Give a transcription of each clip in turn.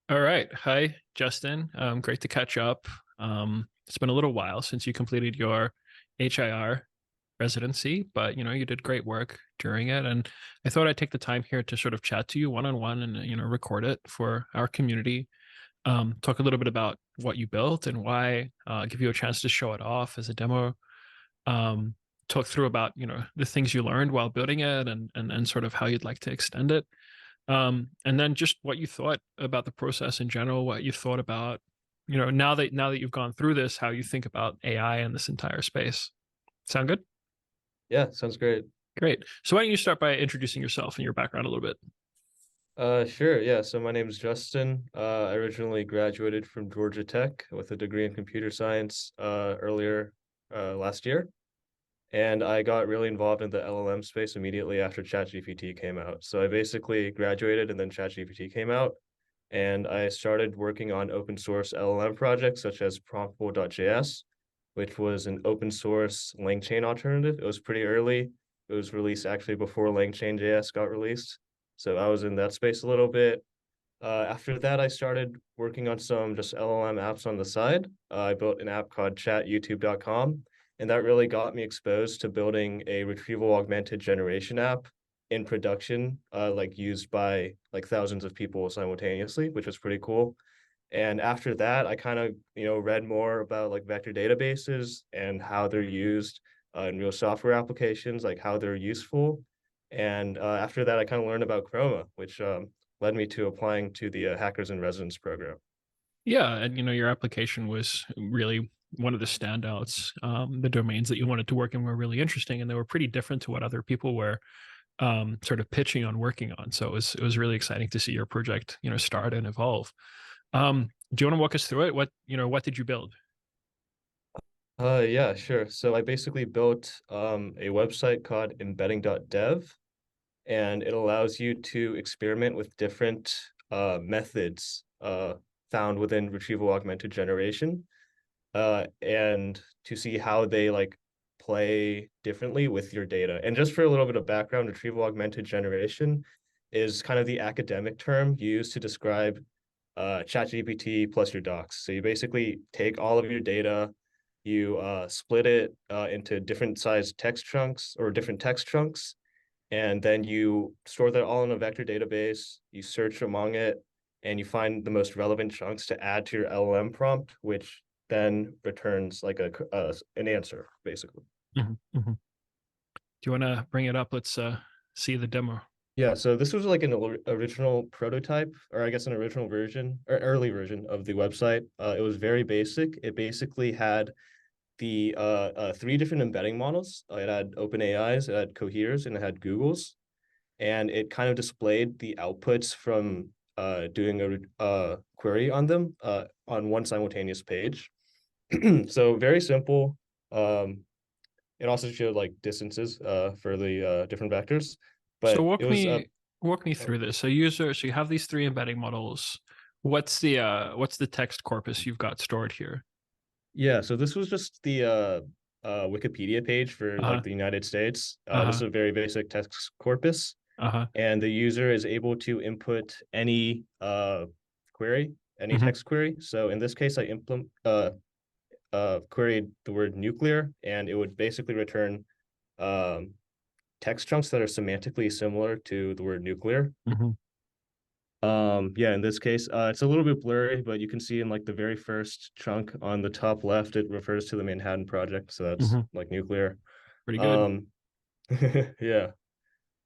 All right. Hi, Justin. Great to catch up. It's been a little while since you completed your HIR residency, but you did great work during it. And I thought I'd take the time here to sort of chat to you one on one and record it for our community. Talk a little bit about what you built and why, give you a chance to show it off as a demo. Um, Talk through about the things you learned while building it and sort of how you'd like to extend it. And then just what you thought about the process in general, what you thought about, now that you've gone through this, how you think about AI and this entire space. Sound good? Yeah, sounds great. Great. So why don't you start by introducing yourself and your background a little bit? Sure. Yeah. So my name is Justin. I originally graduated from Georgia Tech with a degree in computer science earlier last year, and I got really involved in the LLM space immediately after ChatGPT came out. So I basically graduated, and then ChatGPT came out, and I started working on open source LLM projects such as promptable.js, which was an open source LangChain alternative. It was pretty early. It was released actually before LangChain.js got released. So I was in that space a little bit. After that, I started working on some just LLM apps on the side. I built an app called chatyoutube.com, and that really got me exposed to building a retrieval augmented generation app in production, like used by like thousands of people simultaneously, which was pretty cool. And after that, I kind of, read more about like vector databases and how they're used in real software applications, like how they're useful. And after that, I kind of learned about Chroma, which led me to applying to the Hackers in Residence program. Yeah, and your application was really one of the standouts. The domains that you wanted to work in were really interesting, and they were pretty different to what other people were sort of pitching on working on. So it was really exciting to see your project, start and evolve. Do you want to walk us through it? What did you build? Yeah, sure. So I basically built a website called embedding.dev, and it allows you to experiment with different methods found within retrieval augmented generation, and to see how they like play differently with your data. And just for a little bit of background, retrieval augmented generation is kind of the academic term used to describe ChatGPT plus your docs. So you basically take all of your data, you split it into different sized text chunks or different text chunks, and then you store that all in a vector database. You search among it, and you find the most relevant chunks to add to your LLM prompt, which then returns like an answer, basically. Mhm. Do you want to bring it up? Let's see the demo. Yeah, so this was like an original prototype, or I guess an original version or early version of the website. It was very basic. It basically had the three different embedding models. It had OpenAI's, it had Cohere's, and it had Google's. And it kind of displayed the outputs from doing a query on them on one simultaneous page. So very simple. Um, it also showed like distances for the different vectors, So but it was walk me through this. So you have these three embedding models. What's the text corpus you've got stored here? yeah. So this was just the Wikipedia page for like Uh-huh. the United States. This is Uh-huh. a very basic text corpus, Uh-huh. and the user is able to input any query, any Hmm. text query. So in this case, I implement queried the word nuclear, and it would basically return um, text chunks that are semantically similar to the word nuclear. Hmm. Yeah, in this case, it's a little bit blurry, but you can see in like the very first chunk on the top left, it refers to the Manhattan Project, so that's Hmm. like nuclear. Pretty good. Um, yeah,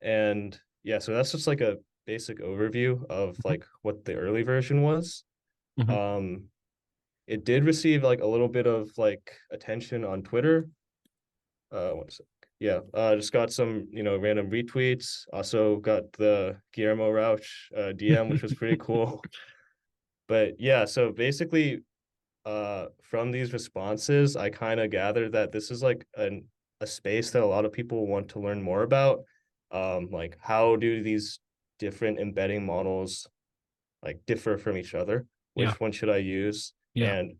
and yeah, so that's just like a basic overview of Hmm. like what the early version was. Hmm. Um, it did receive like a little bit of like attention on Twitter. One sec. Yeah, just got some, random retweets. Also got the Guillermo Rauch DM, which was pretty cool. But yeah, so basically, from these responses, I kind of gathered that this is like a space that a lot of people want to learn more about. Like how do these different embedding models like differ from each other? Yeah. Which one should I use? Yeah. And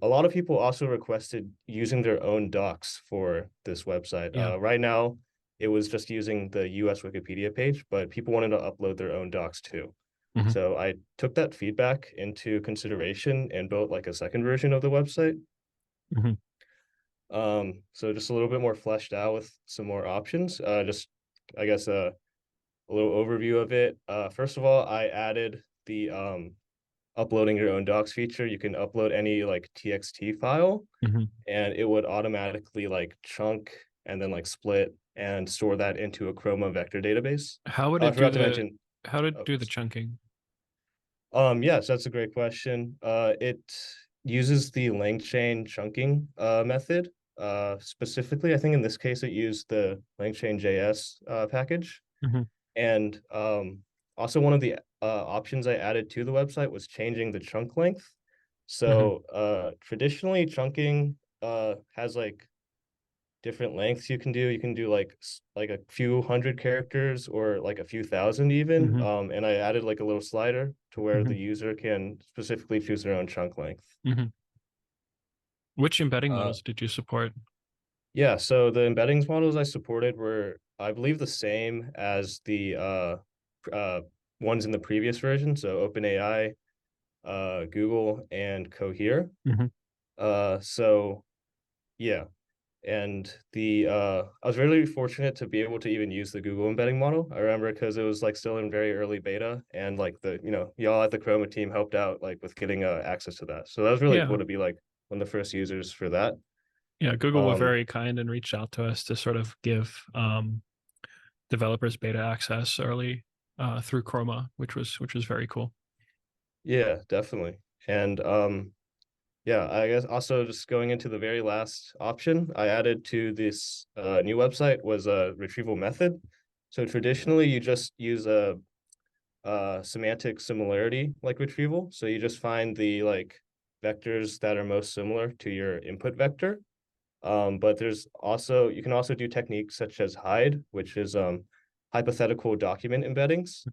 a lot of people also requested using their own docs for this website. Yeah. Right now, it was just using the US Wikipedia page, but people wanted to upload their own docs too. Hmm. So I took that feedback into consideration and built like a second version of the website. Hmm. So just a little bit more fleshed out with some more options. Just I guess a little overview of it. First of all, I added the uploading your own docs feature. You can upload any like TXT file Hmm. and it would automatically like chunk and then like split and store that into a Chroma vector database. How would Oh, I it do forgot to the mention. how to Oh, do the chunking? yes, that's a great question. It uses the LangChain chunking method. Specifically, I think in this case it used the LangChain JS package. Hmm. And also one of the options I added to the website was changing the chunk length. Hmm. So traditionally chunking has like different lengths you can do. You can do like a few hundred characters or like a few thousand even. Hmm. And I added like a little slider to where Hmm. the user can specifically choose their own chunk length. Hmm. Which embedding Uh, models did you support? yeah, so the embeddings models I supported were, I believe, the same as the uh, ones in the previous version. So OpenAI, Google, and Cohere. Hmm. So yeah, and the I was really fortunate to be able to even use the Google embedding model. I remember because it was like still in very early beta, and like the y'all at the Chroma team helped out like with getting access to that. So that was really Yeah. cool to be like one of the first users for that. Yeah, Google were Um, very kind and reached out to us to sort of give developers beta access early through Chroma, which was very cool. yeah, definitely. And yeah, I guess also just going into the very last option I added to this new website was a retrieval method. So traditionally, you just use a semantic similarity like retrieval. So you just find the like vectors that are most similar to your input vector. But there's also you can also do techniques such as hide, which is hypothetical document embeddings.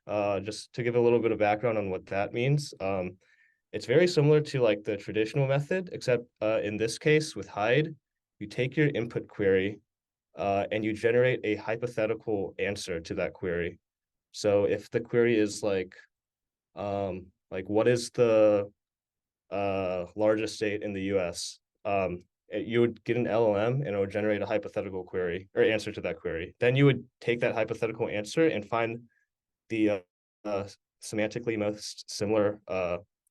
Mhm. Just to give a little bit of background on what that means. It's very similar to like the traditional method, except in this case with hide, you take your input query and you generate a hypothetical answer to that query. So if the query is like what is the largest state in the US, you would get an LLM and it would generate a hypothetical query or answer to that query. Then you would take that hypothetical answer and find the uh, semantically most similar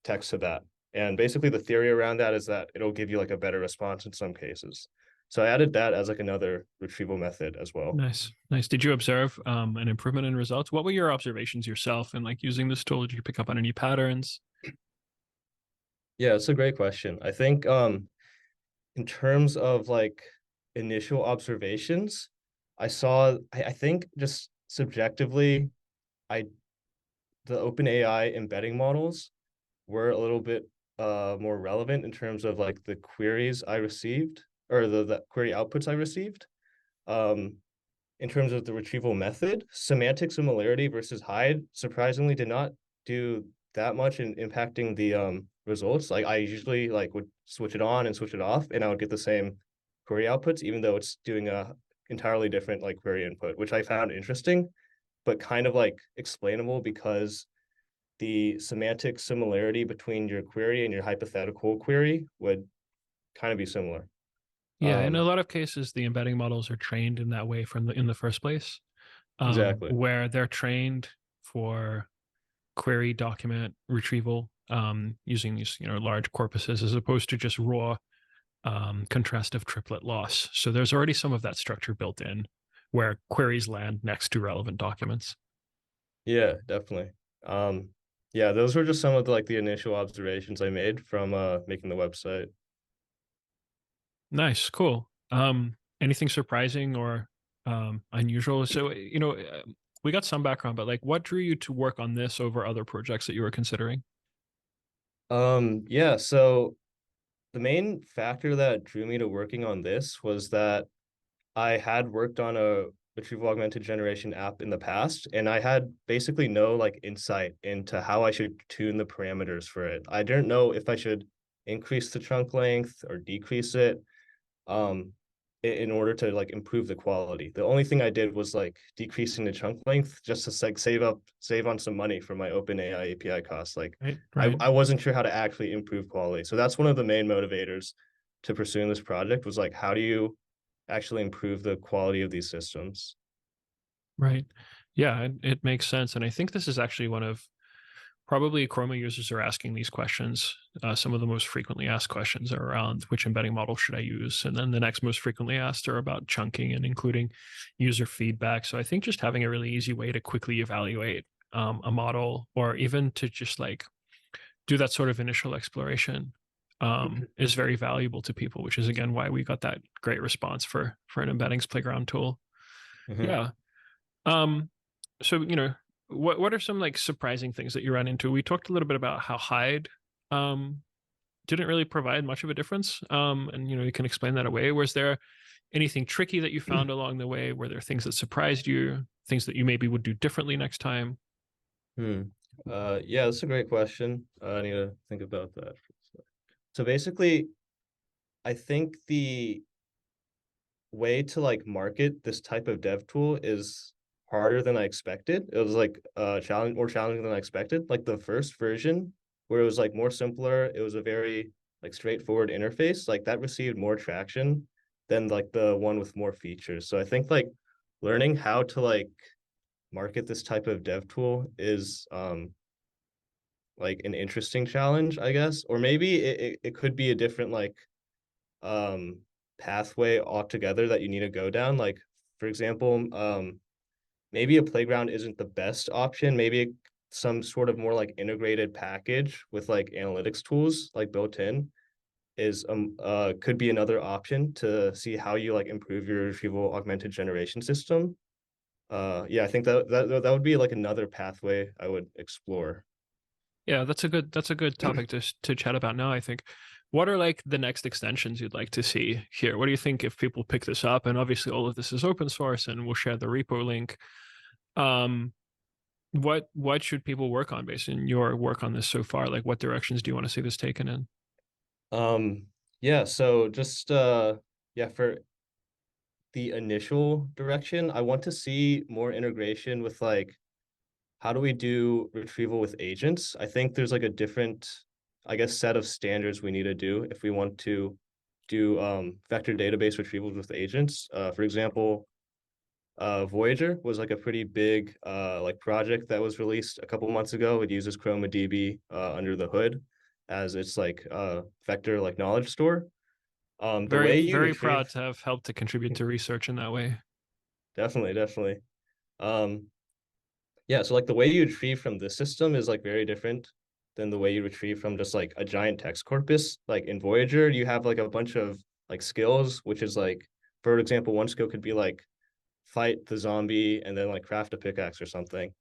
text to that. And basically, the theory around that is that it'll give you like a better response in some cases. So I added that as like another retrieval method as well. Nice, nice. Did you observe an improvement in results? What were your observations yourself in like using this tool? Did you pick up on any patterns? Yeah, it's a great question. I think in terms of like initial observations, I think just subjectively, I the OpenAI embedding models were a little bit more relevant in terms of like the queries I received or the query outputs I received. Um, in terms of the retrieval method, semantic similarity versus hide surprisingly did not do that much in impacting the results. Like I usually like would switch it on and switch it off, and I would get the same query outputs, even though it's doing a entirely different like query input, which I found interesting, but kind of like explainable because the semantic similarity between your query and your hypothetical query would kind of be similar. Yeah, in a Um, lot of cases, the embedding models are trained in that way from in the first place, exactly. where they're trained for query document retrieval using these large corpuses as opposed to just raw contrastive triplet loss. So there's already some of that structure built in where queries land next to relevant documents. Yeah, definitely. Um, yeah, those were just some of the like the initial observations I made from making the website. Nice, cool. Anything surprising or unusual? So, we got some background, but like, what drew you to work on this over other projects that you were considering? Yeah, so the main factor that drew me to working on this was that I had worked on a retrieval augmented generation app in the past, and I had basically no like insight into how I should tune the parameters for it. I didn't know if I should increase the trunk length or decrease it. Um, in order to like improve the quality. The only thing I did was like decreasing the chunk length just to like save on some money for my OpenAI API costs. Like Right, I, right, I wasn't sure how to actually improve quality. So that's one of the main motivators to pursuing this project was like, how do you actually improve the quality of these systems? right. Yeah, it makes sense. And I think this is actually one of probably Chroma users are asking these questions. Some of the most frequently asked questions are around which embedding model should I use? And then the next most frequently asked are about chunking and including user feedback. So I think just having a really easy way to quickly evaluate a model, or even to just like do that sort of initial exploration, is very valuable to people, which is again why we got that great response for an embeddings playground tool. Mhm. Yeah. Um, so what are some like surprising things that you run into? We talked a little bit about how Hyde um didn't really provide much of a difference. And you can explain that away. Was there anything tricky that you found along the way? Were there things that surprised you, things that you maybe would do differently next time? Hmm. Yeah, that's a great question. I need to think about that. So basically, I think the way to like market this type of dev tool is harder than I expected. It was like more challenging than I expected. Like the first version where it was like more simpler, it was a very like straightforward interface, like that received more traction than like the one with more features. So I think like learning how to like market this type of dev tool is like an interesting challenge, I guess. Or maybe it could be a different like um pathway altogether that you need to go down. Like for example, maybe a playground isn't the best option. Maybe some sort of more like integrated package with like analytics tools like built in is could be another option to see how you like improve your retrieval augmented generation system. Yeah, I think that would be like another pathway I would explore. Yeah, that's a good topic to chat about now, I think. What are like the next extensions you'd like to see here? What do you think if people pick this up? And obviously all of this is open source and we'll share the repo link. Um, what should people work on based on your work on this so far? Like what directions do you want to see this taken in? Um, yeah, so just yeah, for the initial direction, I want to see more integration with like how do we do retrieval with agents? I think there's like a different, I guess, set of standards we need to do if we want to do vector database retrievals with agents. For example, Voyager was like a pretty big like project that was released a couple months ago. It uses Chroma DB under the hood as its like vector like knowledge store. The Very, way you very proud retrieve, to have helped to contribute to research in that way. definitely. Um, Yeah, so like the way you retrieve from this system is like very different than the way you retrieve from just like a giant text corpus. Like in Voyager, you have like a bunch of like skills, which is like, for example, one skill could be like fight the zombie and then like craft a pickaxe or something.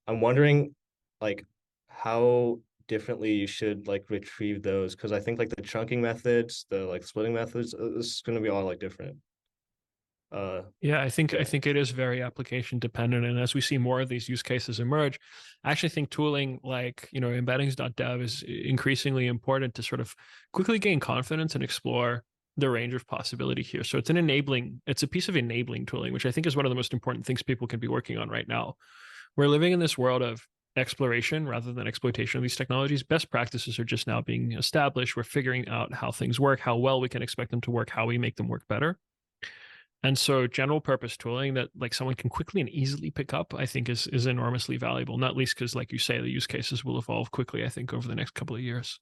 I'm wondering like how differently you should like retrieve those because I think like the chunking methods, the like splitting methods, is going to be all like different. Uh, Yeah, I yeah. think it is very application dependent. And as we see more of these use cases emerge, I actually think tooling like, embeddings.dev is increasingly important to sort of quickly gain confidence and explore the range of possibility here. So it's a piece of enabling tooling, which I think is one of the most important things people can be working on right now. We're living in this world of exploration rather than exploitation of these technologies. Best practices are just now being established. We're figuring out how things work, how well we can expect them to work, how we make them work better. And so general purpose tooling that like someone can quickly and easily pick up, I think is enormously valuable, not least because like you say, the use cases will evolve quickly, I think, over the next couple of years.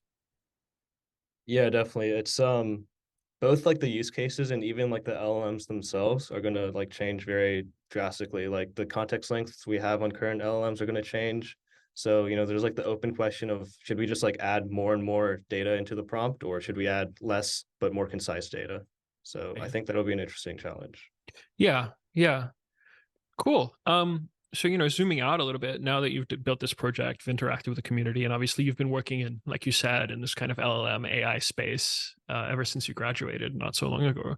Yeah, definitely. It's both like the use cases and even like the LLMs themselves are gonna like change very drastically. Like the context lengths we have on current LLMs are gonna change. So, there's like the open question of should we just like add more and more data into the prompt or should we add less but more concise data? So I Right. think that'll be an interesting challenge. Yeah, yeah. Cool. So zooming out a little bit, now that you've built this project, you've interacted with the community, and obviously you've been working in, like you said, in this kind of LLM AI space ever since you graduated not so long ago.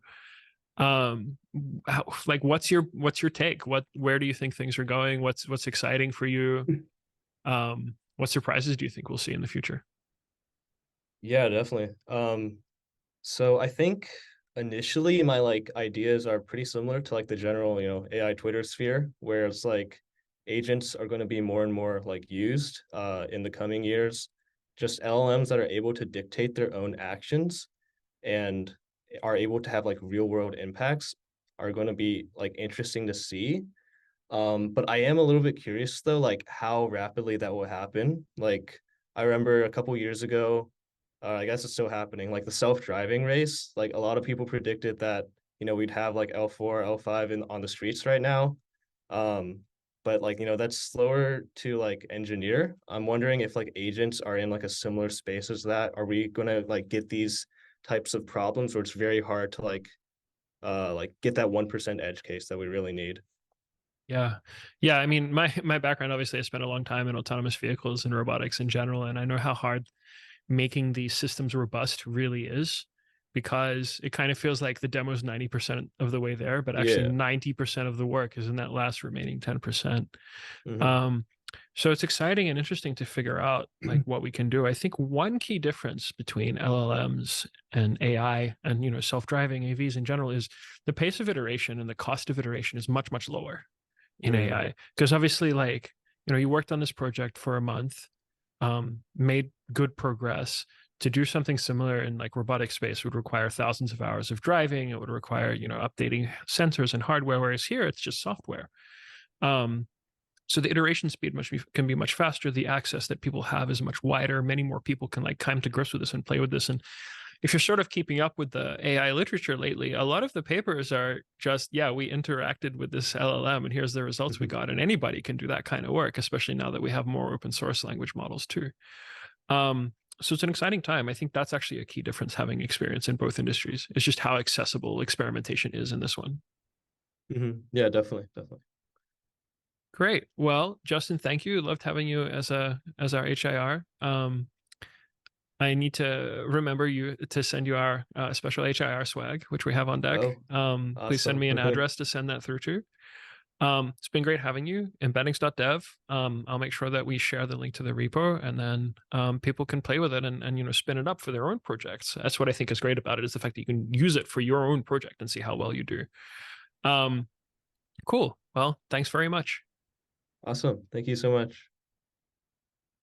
Um, like what's your take? Where do you think things are going? What's exciting for you? What surprises do you think we'll see in the future? Yeah, definitely. So I think initially my like ideas are pretty similar to like the general, AI Twitter sphere, where it's like agents are going to be more and more like used in the coming years. Just LLMs that are able to dictate their own actions and are able to have like real world impacts are going to be like interesting to see. But I am a little bit curious though, like how rapidly that will happen. Like I remember a couple years ago, I guess it's still happening, like the self-driving race. Like a lot of people predicted that, we'd have like L4, L5 in on the streets right now. Um, but like, that's slower to like engineer. I'm wondering if like agents are in like a similar space as that. Are we gonna like get these types of problems where it's very hard to like get that 1% edge case that we really need? Yeah. Yeah. I mean, my background, obviously, I spent a long time in autonomous vehicles and robotics in general, and I know how hard making these systems robust really is, because it kind of feels like the demo is 90% of the way there, but actually Yeah. 90% of the work is in that last remaining 10%. Hmm. Um, so it's exciting and interesting to figure out like what we can do. I think one key difference between LLMs and AI and self-driving AVs in general is the pace of iteration and the cost of iteration is much, much lower in Mm. AI. Because obviously, like, you worked on this project for a month, made good progress. To do something similar in like robotic space would require thousands of hours of driving. It would require, updating sensors and hardware, whereas here it's just software. Um, so the iteration speed can be much faster. The access that people have is much wider. Many more people can like come to grips with this and play with this. And if you're sort of keeping up with the AI literature lately, a lot of the papers are just, yeah, we interacted with this LLM and here's the results we Mhm. got. And anybody can do that kind of work, especially now that we have more open source language models too. So it's an exciting time. I think that's actually a key difference having experience in both industries. It's just how accessible experimentation is in this one. Yeah, definitely, definitely. Great. Well, Justin, thank you. Loved having you as our HIR. I need to remember you to send you our special HIR swag, which we have on deck. Oh, Please send awesome. me an address to send that through to. It's been great having you. Embeddings.dev. I'll make sure that we share the link to the repo, and then people can play with it and spin it up for their own projects. That's what I think is great about it, is the fact that you can use it for your own project and see how well you do. Um, cool. Well, thanks very much. Awesome. Thank you so much.